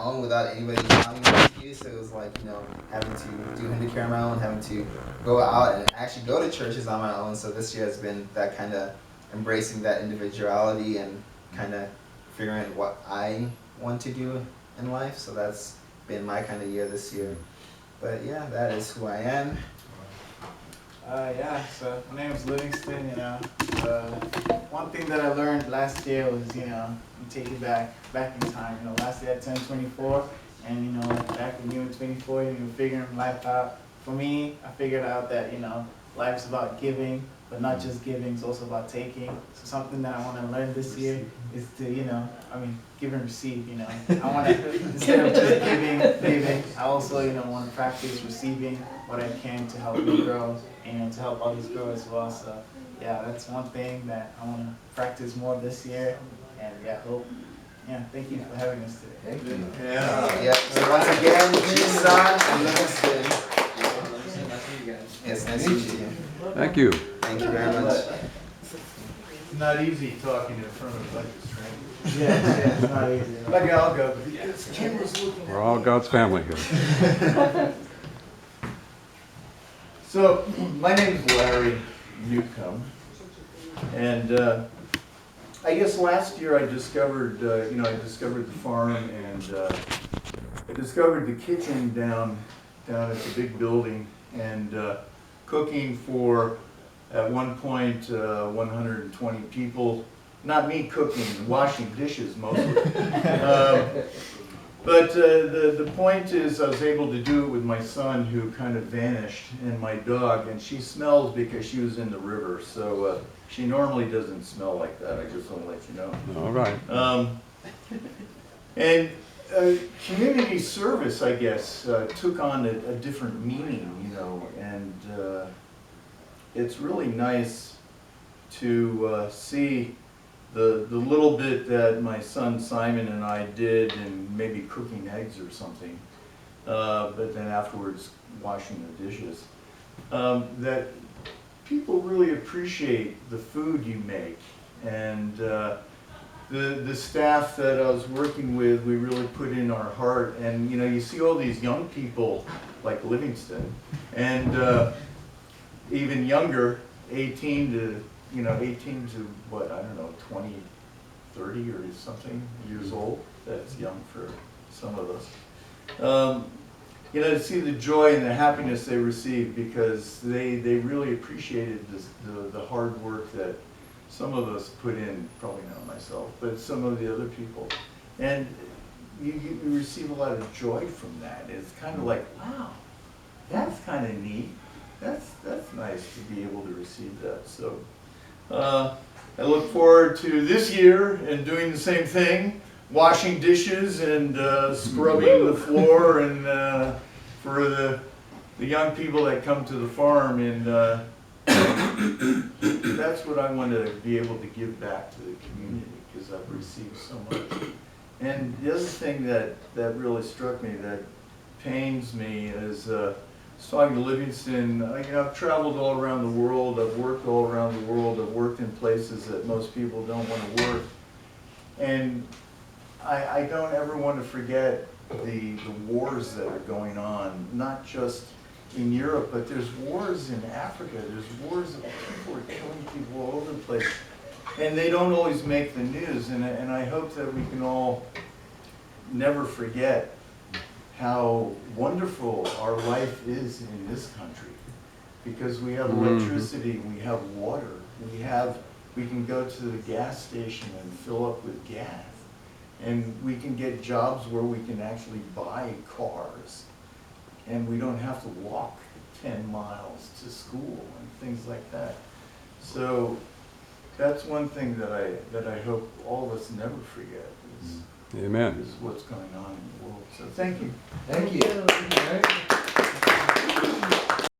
own without anybody counting with you. So it was like, having to do handicare on my own, having to go out and actually go to churches on my own. So this year has been that kind of embracing that individuality and kind of figuring out what I want to do in life. So that's been my kind of year this year. But yeah, that is who I am. Yeah, so my name is Livingston, one thing that I learned last year was, you take it back in time. Last year I turned 24, and, back when you were 24, you were figuring life out. For me, I figured out that, life's about giving, but not just giving, it's also about taking. So something that I want to learn this year is to, give and receive, I want to, instead of just giving, I also, want to practice receiving what I can to help me grow and to help others grow as well. So yeah, that's one thing that I want to practice more this year, and thank you for having us today. Thank you. Yeah. So once again, G-Son and Livingston. It's nice to meet you. Thank you. Thank you very much. It's not easy talking in front of a bunch of strangers. Yeah, it's not easy. Okay, I'll go. The camera's looking. We're all God's family here. So, my name's Larry Newcomb, and I guess last year I discovered, I discovered the farm, and I discovered the kitchen down at the big building, and cooking for, at one point, 120 people. Not me cooking, washing dishes mostly. But the point is, I was able to do it with my son, who kind of vanished, and my dog, and she smells because she was in the river. So she normally doesn't smell like that. I just want to let you know. All right. And community service, I guess, took on a different meaning, and it's really nice to see the little bit that my son Simon and I did, and maybe cooking eggs or something, but then afterwards washing the dishes, that people really appreciate the food you make. And the staff that I was working with, we really put in our heart. And you see all these young people like Livingston, and even younger, 18 to what, I don't know, 20, 30 or something years old. That's young for some of us. To see the joy and the happiness they receive, because they really appreciated the hard work that some of us put in, probably not myself, but some of the other people. And you receive a lot of joy from that. It's kind of like, wow, that's kind of neat. That's nice to be able to receive that. So I look forward to this year and doing the same thing, washing dishes and scrubbing the floor, and for the young people that come to the farm, and that's what I want to be able to give back to the community, because I've received so much. And the other thing that really struck me, that pains me, is talking to Livingston. I've traveled all around the world, I've worked all around the world, I've worked in places that most people don't want to work. And I don't ever want to forget the wars that are going on, not just in Europe, but there's wars in Africa, there's wars that people are killing people all over the place. And they don't always make the news, and I hope that we can all never forget how wonderful our life is in this country, because we have electricity, we have water, we can go to the gas station and fill up with gas, and we can get jobs where we can actually buy cars, and we don't have to walk 10 miles to school and things like that. So that's one thing that I hope all of us never forget. Amen. Is what's going on in the world. So thank you. Thank you.